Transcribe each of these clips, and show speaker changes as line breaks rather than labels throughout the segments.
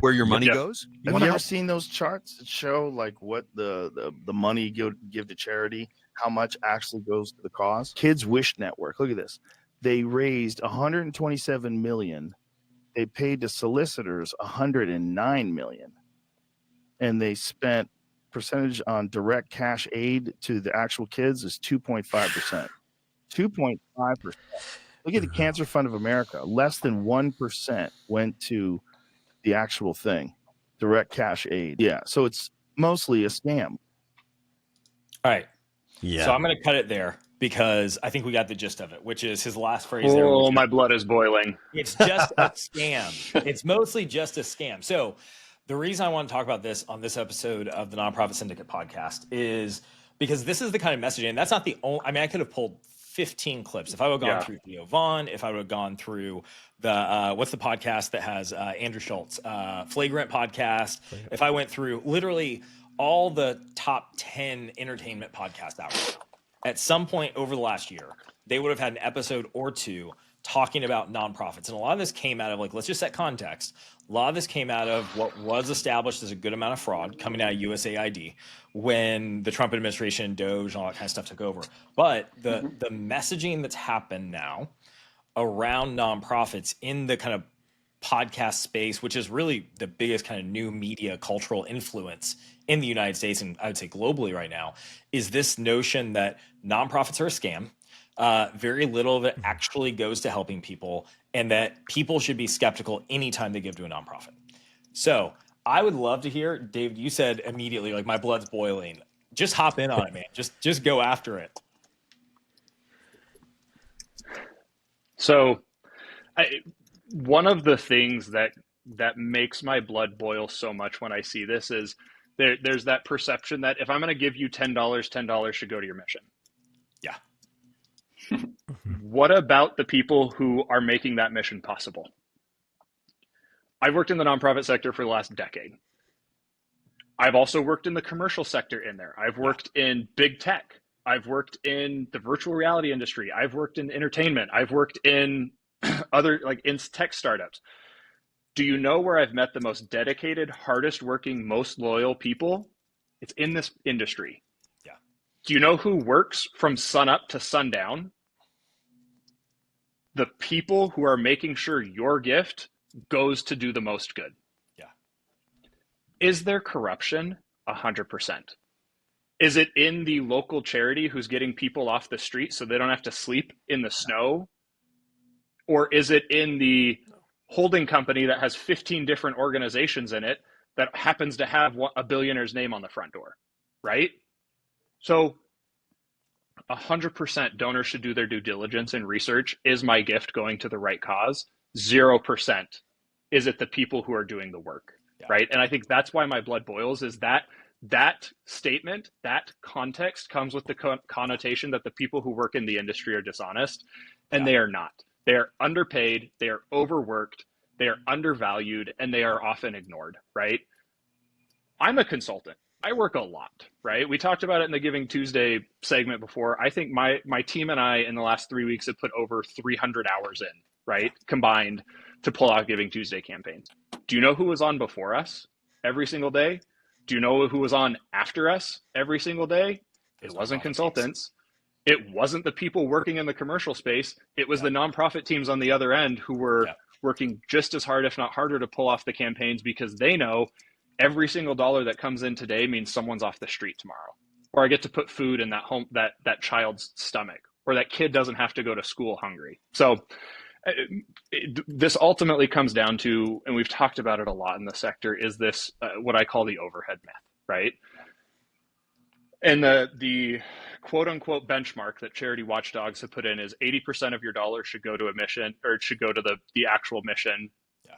where your money goes.
Have you ever seen those charts that show like what the money give to charity, how much actually goes to the cause? Kids Wish Network. Look at this. They raised 127 million. They paid to solicitors 109 million. And they spent percentage on direct cash aid to the actual kids is 2.5%. 2.5%. Look at the Cancer Fund of America. Less than 1% went to the actual thing, direct cash aid. Yeah, so it's mostly a scam.
All right.
Yeah.
So I'm going to cut it there because I think we got the gist of it, which is his last phrase there.
Oh, my blood is boiling.
It's just a scam. It's mostly just a scam. So the reason I want to talk about this on this episode of the Nonprofit Syndicate podcast is because this is the kind of messaging. And that's not the only, I mean, I could have pulled 15 clips. If I would have gone through Theo Vaughn, if I would have gone through the, what's the podcast that has Andrew Schultz, Flagrant podcast. If I went through literally all the top 10 entertainment podcasts out there, at some point over the last year, they would have had an episode or two talking about nonprofits. And a lot of this came out of, like, let's just set context. A lot of this came out of what was established as a good amount of fraud coming out of USAID when the Trump administration, Doge, and all that kind of stuff took over. But the messaging that's happened now around nonprofits in the kind of podcast space, which is really the biggest kind of new media cultural influence in the United States, and I would say globally right now, is this notion that nonprofits are a scam. Very little of it actually goes to helping people, and that people should be skeptical anytime they give to a nonprofit. So I would love to hear, David, you said immediately, like, my blood's boiling. Just hop in on it, man. Just go after it.
So one of the things that makes my blood boil so much when I see this is there's that perception that if I'm going to give you $10 should go to your mission.
Yeah.
What about the people who are making that mission possible? I've worked in the nonprofit sector for the last decade. I've also worked in the commercial sector in there. I've worked in big tech. I've worked in the virtual reality industry. I've worked in entertainment. I've worked in other, like, in tech startups. Do you know where I've met the most dedicated, hardest working, most loyal people? It's in this industry.
Yeah.
Do you know who works from sun up to sundown? The people who are making sure your gift goes to do the most good.
Yeah.
Is there corruption? 100%. Is it in the local charity who's getting people off the street so they don't have to sleep in the snow? Or is it in the holding company that has 15 different organizations in it that happens to have a billionaire's name on the front door, right? So 100% donors should do their due diligence and research. Is my gift going to the right cause? 0%. Is it the people who are doing the work, right? And I think that's why my blood boils, is that statement, that context comes with the connotation that the people who work in the industry are dishonest, and they are not. They are underpaid, they are overworked, they are undervalued, and they are often ignored, right? I'm a consultant. I work a lot, right? We talked about it in the Giving Tuesday segment before. I think my team and I in the last 3 weeks have put over 300 hours in, right? Combined to pull out Giving Tuesday campaigns. Do you know who was on before us every single day? Do you know who was on after us every single day? It wasn't consultants. It wasn't the people working in the commercial space. It was the nonprofit teams on the other end who were working just as hard, if not harder, to pull off the campaigns, because they know every single dollar that comes in today means someone's off the street tomorrow, or I get to put food in that child's stomach, or that kid doesn't have to go to school hungry. So this ultimately comes down to, and we've talked about it a lot in the sector, is this what I call the overhead myth, right? And the quote unquote benchmark that charity watchdogs have put in is 80% of your dollars should go to a mission, or it should go to the actual mission.
Yeah.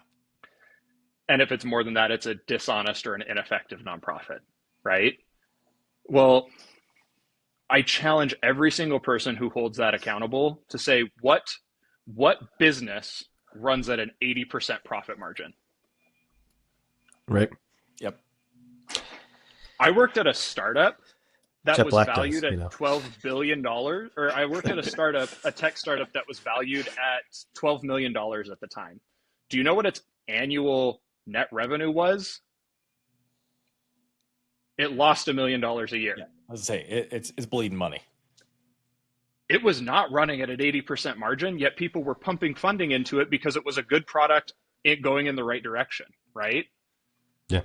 And if it's more than that, it's a dishonest or an ineffective nonprofit, right? Well, I challenge every single person who holds that accountable to say, what business runs at an 80% profit margin?
Right.
Yep.
I worked at a startup that
Jet
was
Black
valued
does,
at $12 billion, or I worked at a tech startup that was valued at $12 million at the time. Do you know what its annual net revenue was, it lost $1 million a year.
Yeah, I was gonna say it's bleeding money.
It was not running at an 80% margin, yet people were pumping funding into it because it was a good product, it going in the right direction, right?
Yeah.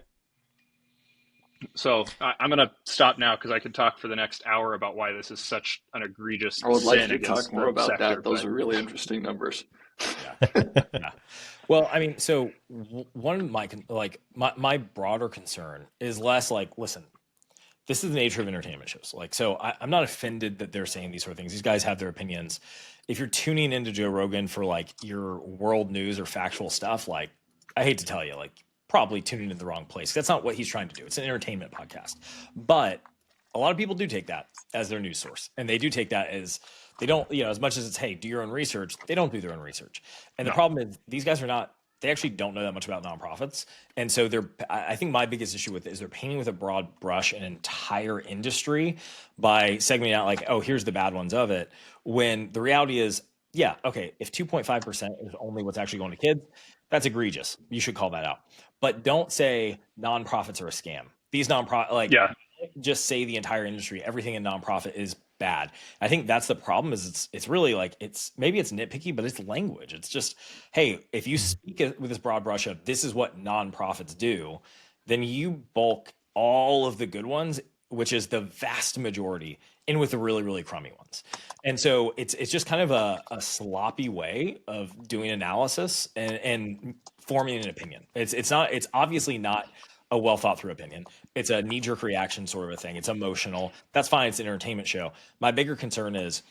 So I'm going to stop now because I could talk for the next hour about why this is such an egregious
I would like
sin
you to
against
talk more
the
about
sector.
that. Those are really interesting numbers.
Yeah. Well, I mean, so one of my broader concern is less like, listen, this is the nature of entertainment shows. Like, so I'm not offended that they're saying these sort of things. These guys have their opinions. If you're tuning into Joe Rogan for like your world news or factual stuff, like, I hate to tell you, like, probably tuning in the wrong place. That's not what he's trying to do. It's an entertainment podcast. But a lot of people do take that as their news source. And they do take that as, they don't, you know, as much as it's, hey, do your own research, they don't do their own research. And the problem is these guys are not, they actually don't know that much about nonprofits. And so I think my biggest issue with it is they're painting with a broad brush an entire industry by segmenting out like, oh, here's the bad ones of it. When the reality is, yeah, okay, if 2.5% is only what's actually going to kids, that's egregious. You should call that out. But don't say nonprofits are a scam. These nonprofit, like, just say the entire industry, everything in nonprofit is bad. I think that's the problem. Is it's really like maybe it's nitpicky, but it's language. It's just, hey, if you speak with this broad brush of this is what nonprofits do, then you bulk all of the good ones, which is the vast majority, in with the really, really crummy ones. And so it's just kind of a sloppy way of doing analysis and forming an opinion. It's obviously not a well thought through opinion. It's a knee jerk reaction sort of a thing. It's emotional. That's fine. It's an entertainment show. My bigger concern is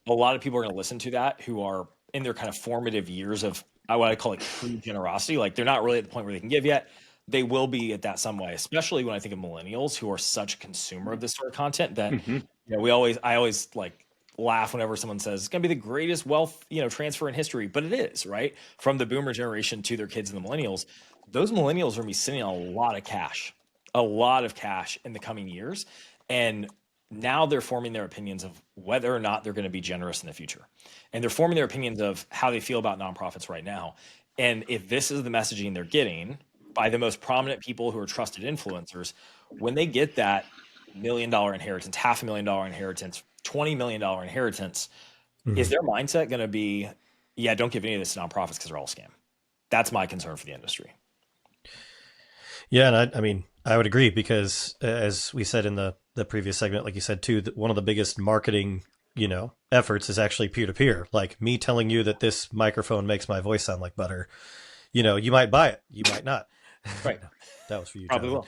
a lot of people are going to listen to that who are in their kind of formative years of what I call like true generosity. Like they're not really at the point where they can give yet. They will be at that some way, especially when I think of millennials who are such a consumer of this sort of content that you know, I always like laugh whenever someone says it's going to be the greatest wealth, you know, transfer in history, but it is, right? From the boomer generation to their kids and the millennials. Those millennials are going to be sitting on a lot of cash in the coming years. And now they're forming their opinions of whether or not they're going to be generous in the future. And they're forming their opinions of how they feel about nonprofits right now. And if this is the messaging they're getting by the most prominent people who are trusted influencers, when they get that $1 million inheritance, $500,000 inheritance, $20 million inheritance, is their mindset going to be, yeah, don't give any of this to nonprofits because they're all a scam? That's my concern for the industry.
Yeah, and I mean, I would agree because as we said in the previous segment, like you said too, that one of the biggest marketing, you know, efforts is actually peer-to-peer. Like me telling you that this microphone makes my voice sound like butter. You know, you might buy it, you might not.
Right.
That was for you.
Probably will.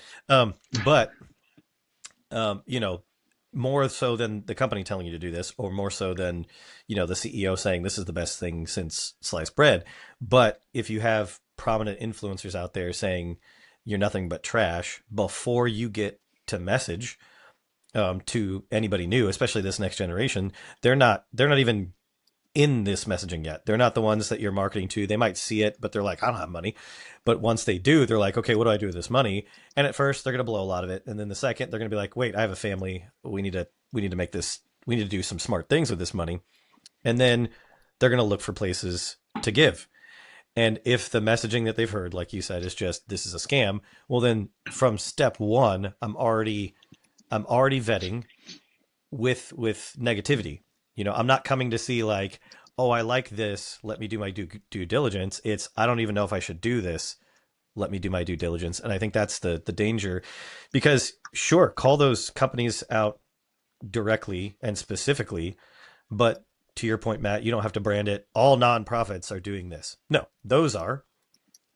But you know, more so than the company telling you to do this, or more so than, you know, the CEO saying this is the best thing since sliced bread. But if you have prominent influencers out there saying you're nothing but trash before you get to message to anybody new, especially this next generation, they're not even in this messaging yet. They're not the ones that you're marketing to. They might see it, but they're like, I don't have money. But once they do, they're like, okay, what do I do with this money? And at first they're going to blow a lot of it. And then the second they're going to be like, wait, I have a family. We need to make this, we need to do some smart things with this money. And then they're going to look for places to give. And if the messaging that they've heard, like you said, is just, this is a scam, well, then from step one, I'm already vetting with negativity. You know, I'm not coming to see like, oh, I like this, let me do my due diligence. It's, I don't even know if I should do this, let me do my due diligence. And I think that's the danger, because sure, call those companies out directly and specifically, but to your point, Matt, you don't have to brand it, all nonprofits are doing this. No, those are,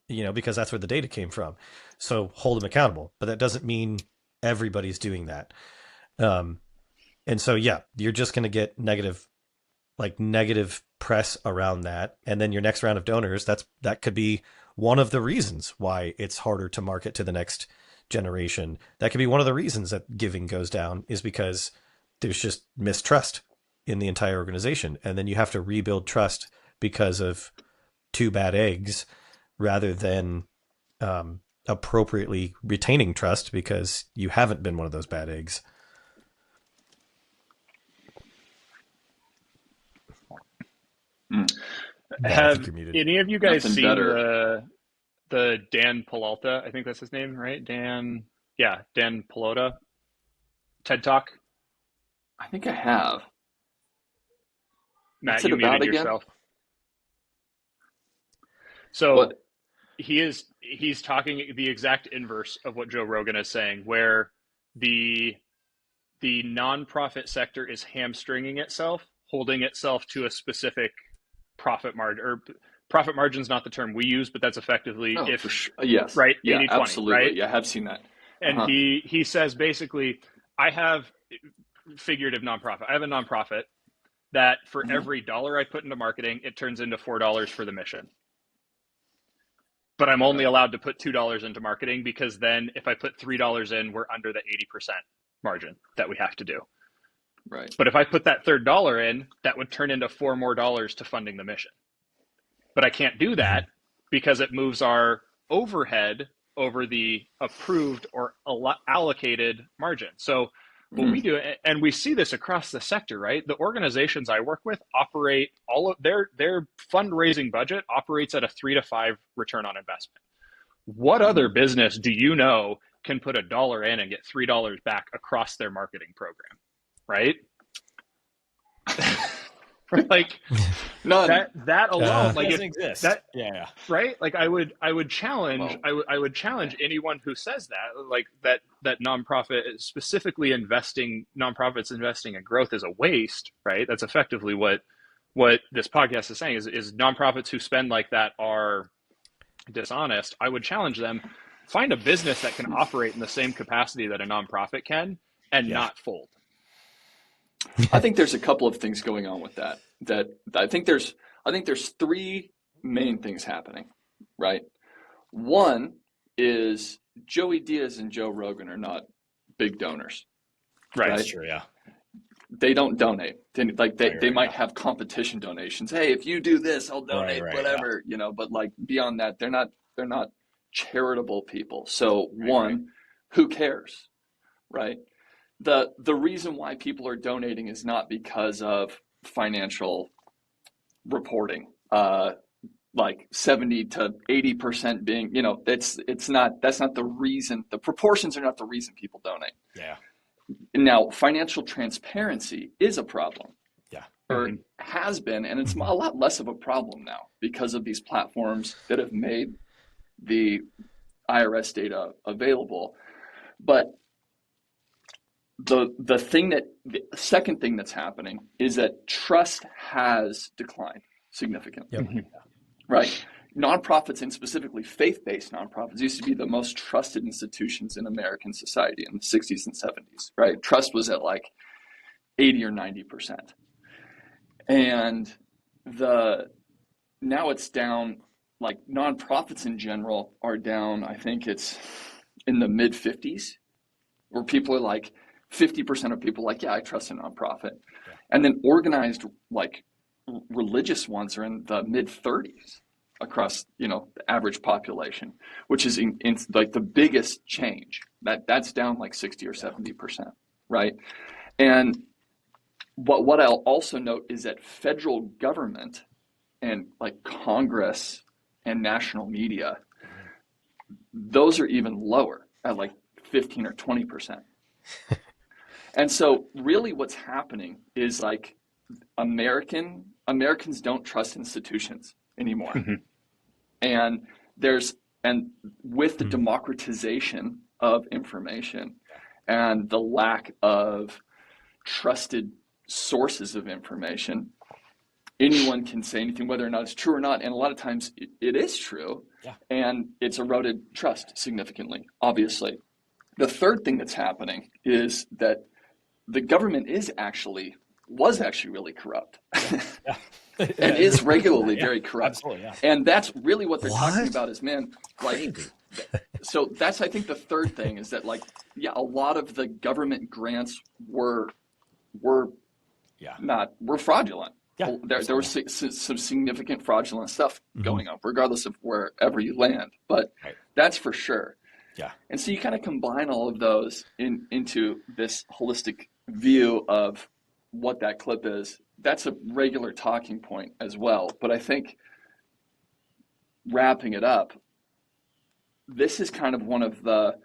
you know, because that's where the data came from. So hold them accountable, but that doesn't mean everybody's doing that. And so, yeah, you're just going to get negative press around that. And then your next round of donors, that could be one of the reasons why it's harder to market to the next generation. That could be one of the reasons that giving goes down, is because there's just mistrust in the entire organization. And then you have to rebuild trust because of two bad eggs, rather than appropriately retaining trust because you haven't been one of those bad eggs.
Have any of you guys seen the Dan Pallotta, I think that's his name, right? Dan Pallotta TED Talk.
I think I have.
Matt,
What's it
you
about
muted
again?
yourself. So
What?
he's talking the exact inverse of what Joe Rogan is saying, where the nonprofit sector is hamstringing itself, holding itself to a specific profit margin, or profit margin is not the term we use, but that's effectively
Oh,
if
for sure. Yes.
right,
Yeah,
80-20,
absolutely.
right?
Yeah, I have seen that.
And
Uh-huh.
he says basically, I have figurative nonprofit. I have a nonprofit that for every dollar I put into marketing, it turns into $4 for the mission. But I'm only allowed to put $2 into marketing, because then if I put $3 in, we're under the 80% margin that we have to do.
Right.
But if I put that third dollar in, that would turn into $4 more to funding the mission. But I can't do that because it moves our overhead over the approved or allocated margin. So what we do, and we see this across the sector, right? The organizations I work with operate, all of their fundraising budget operates at a 3 to 5 return on investment. What other business do you know can put $1 in and get $3 back across their marketing program, right? Like
None.
that alone, like
doesn't
if
exist.
that,
yeah.
right? Like I would challenge,
Well,
I would challenge anyone who says that, like that nonprofit specifically nonprofits investing in growth is a waste, right? That's effectively what this podcast is saying, is nonprofits who spend like that are dishonest. I would challenge them, find a business that can operate in the same capacity that a nonprofit can and not fold.
I think there's a couple of things going on with that. I think there's 3 main things happening, right? One is Joey Diaz and Joe Rogan are not big donors.
Right.
That's true. Yeah.
They don't donate. They might
yeah.
have competition donations. Hey, if you do this, I'll donate whatever, you know, but like beyond that, they're not charitable people. So who cares? Right? The reason why people are donating is not because of financial reporting. Like 70 to 80% being, you know, that's not the reason. The proportions are not the reason people donate.
Yeah.
Now, financial transparency is a problem.
Yeah.
Or has been, and it's a lot less of a problem now because of these platforms that have made the IRS data available. But the second thing that's happening is that trust has declined significantly.
Yep.
Right? Nonprofits, and specifically faith-based nonprofits, used to be the most trusted institutions in American society in the 60s and 70s, right? Trust was at like 80 or 90%. And now it's down, like nonprofits in general are down, I think it's in the mid 50s, where people are like, 50% of people like, yeah, I trust a nonprofit. Yeah. And then organized, like religious ones are in the mid 30s across, you know, the average population, which is in like the biggest change. That's down like 60 or 70%, right? And what I'll also note is that federal government and like Congress and national media, those are even lower at like 15 or 20%. And so really what's happening is like Americans don't trust institutions anymore. And with the democratization of information and the lack of trusted sources of information, anyone can say anything, whether or not it's true or not. And a lot of times it is true. Yeah. And it's eroded trust significantly, obviously. The third thing that's happening is that the government was actually really corrupt. And is regularly very corrupt.
Absolutely, yeah.
And that's really what they're talking about is, man, like, so that's, I think the third thing is that, like, yeah, a lot of the government grants were fraudulent. Yeah, there was some significant fraudulent stuff going on, regardless of wherever you land. But that's for sure. Yeah. And so you kind of combine all of those into this holistic view of what that clip is. That's a regular talking point as well. But I think wrapping it up, this is kind of one of the,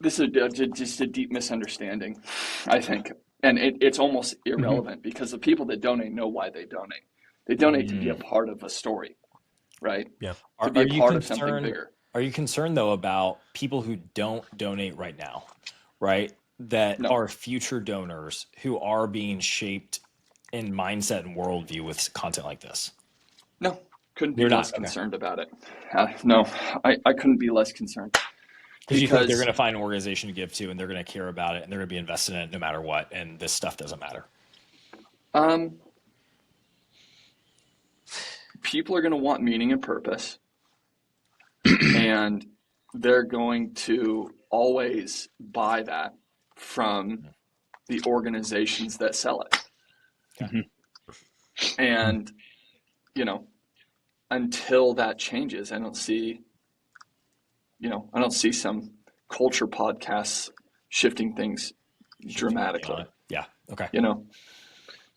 this is just a deep misunderstanding, I think. And it's almost irrelevant because the people that donate know why they donate. They donate to be a part of a story, right?
Yeah.
To be a part of something bigger.
Are you concerned though about people who don't donate right now, right? That
No.
are future donors who are being shaped in mindset and worldview with content like this?
No, couldn't be
You're not,
less
okay.
concerned about it. No, I couldn't be less concerned.
Because you think they're going to find an organization to give to, and they're going to care about it, and they're going to be invested in it no matter what, and this stuff doesn't matter.
People are going to want meaning and purpose, and they're going to always buy that from the organizations that sell it.
Okay.
And, you know, until that changes, I don't see some culture podcasts shifting things dramatically.
Yeah. Okay.
You know,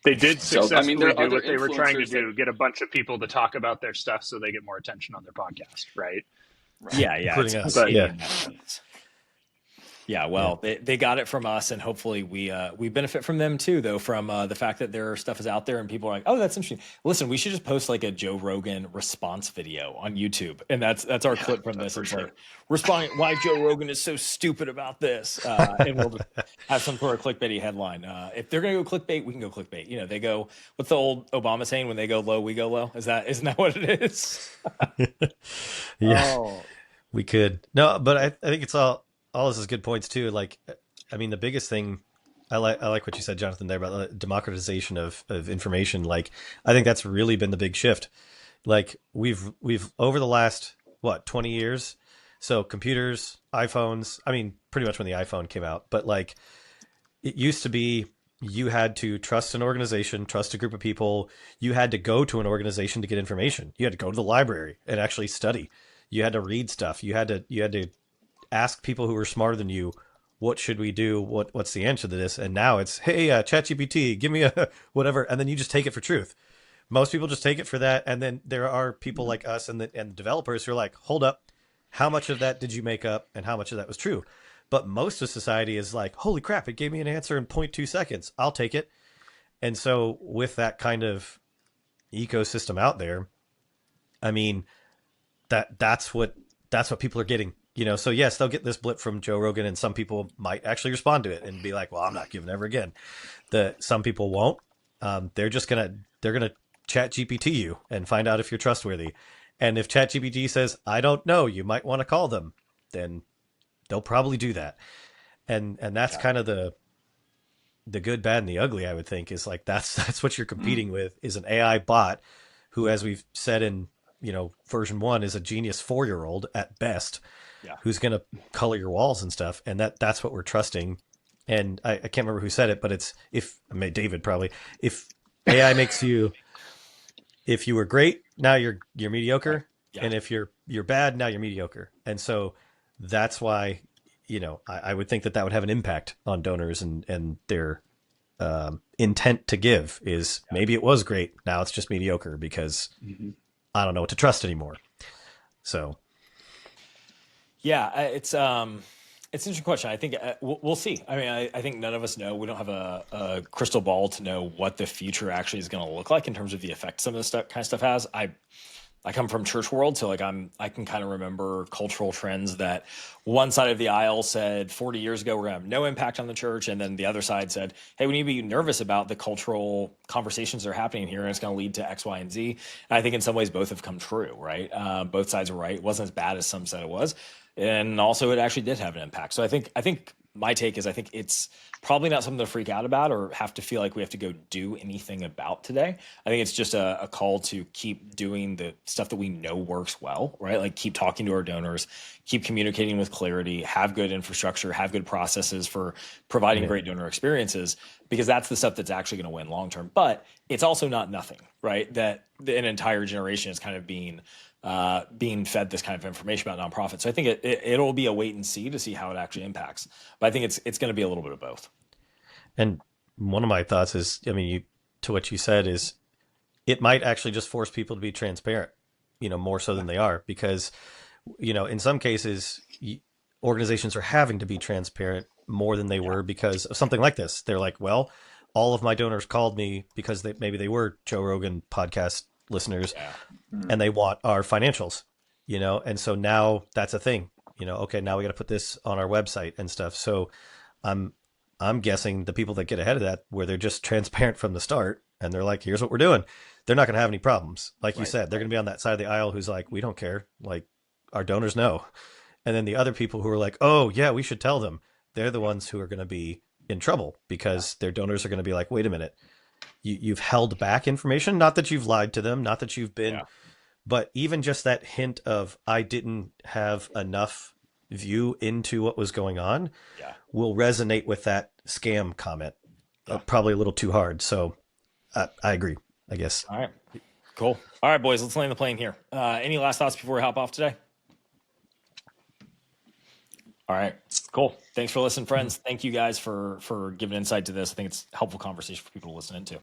They did successfully
there are
do
other
what they were trying to
influencers
do, get a bunch of people to talk about their stuff so they get more attention on their podcast, right?
Yeah.
Including us.
But,
Yeah.
Yeah, well, they got it from us, and hopefully we benefit from them too, though, from the fact that their stuff is out there and people are like, oh, that's interesting. Listen, we should just post like a Joe Rogan response video on YouTube, and that's our clip from this. It's like responding why Joe Rogan is so stupid about this, and we'll have some sort of clickbaity headline. If they're gonna go clickbait, we can go clickbait. You know, they go. What's the old Obama saying? When they go low, we go low. Isn't that what it is?
Yeah,
Oh.
we could. No, but I think it's all this is good points too. Like, I mean, the biggest thing I like what you said, Jonathan, there about the democratization of information. Like, I think that's really been the big shift. Like, we've over the last 20 years. So computers, iPhones. I mean, pretty much when the iPhone came out. But like, it used to be you had to trust an organization, trust a group of people. You had to go to an organization to get information. You had to go to the library and actually study. You had to read stuff. You had to ask people who were smarter than you, what should we do? What's the answer to this? And now it's, hey, ChatGPT, give me a whatever. And then you just take it for truth. Most people just take it for that. And then there are people like us and the developers who are like, hold up, how much of that did you make up? And how much of that was true? But most of society is like, holy crap, it gave me an answer in 0.2 seconds. I'll take it. And so with that kind of ecosystem out there, I mean, that's what people are getting. You know, so yes, they'll get this blip from Joe Rogan, and some people might actually respond to it and be like, "Well, I'm not giving ever again." Some people won't. They're gonna chat GPT you and find out if you're trustworthy. And if chat GPT says, "I don't know, you might want to call them," then they'll probably do that. And that's kind of the good, bad, and the ugly. I would think is like that's what you're competing with is an AI bot who, as we've said in version 1, is a genius 4-year-old at best. Yeah. Who's going to color your walls and stuff. And that's what we're trusting. And I can't remember who said it, but David probably, if AI makes you, if you were great, now you're mediocre. Yeah. And if you're bad, now you're mediocre. And so that's why, I would think that would have an impact on donors and their intent to give is maybe it was great. Now it's just mediocre because I don't know what to trust anymore. So.
Yeah, it's an interesting question. I think we'll see. I mean, I think none of us know. We don't have a crystal ball to know what the future actually is going to look like in terms of the effect some of this kind of stuff has. I come from church world, so like I can kind of remember cultural trends that one side of the aisle said 40 years ago we're going to have no impact on the church, and then the other side said, hey, we need to be nervous about the cultural conversations that are happening here, and it's going to lead to X, Y, and Z. And I think in some ways both have come true, right? Both sides were right. It wasn't as bad as some said it was. And also it actually did have an impact. So I think my take is I think it's probably not something to freak out about or have to feel like we have to go do anything about today. I think it's just a call to keep doing the stuff that we know works well, right? Like keep talking to our donors, keep communicating with clarity, have good infrastructure, have good processes for providing great donor experiences, because that's the stuff that's actually going to win long term. But it's also not nothing, right? That an entire generation is kind of being fed this kind of information about nonprofits. So I think it'll be a wait and see to see how it actually impacts. But I think it's going to be a little bit of both.
And one of my thoughts is, I mean, to what you said is, it might actually just force people to be transparent. more so than they are, because, in some cases, organizations are having to be transparent more than they were because of something like this. They're like, well, all of my donors called me because maybe they were Joe Rogan podcast listeners, and they want our financials, and so now that's a thing, okay, now we got to put this on our website and stuff. So I'm guessing the people that get ahead of that, where they're just transparent from the start and they're like, here's what we're doing, they're not going to have any problems. Like you said, they're going to be on that side of the aisle who's like, we don't care. Like, our donors know. And then the other people who are like, oh yeah, we should tell them, they're the ones who are going to be in trouble, because their donors are going to be like, wait a minute, you've held back information. Not that you've lied to them, not that you've been, but even just that hint of, I didn't have enough view into what was going on will resonate with that scam comment. Probably a little too hard. So I agree, I guess.
All right, cool. All right, boys, let's land the plane here. Any last thoughts before we hop off today? All right, cool. Thanks for listening, friends. Thank you guys for giving insight to this. I think it's a helpful conversation for people to listen into.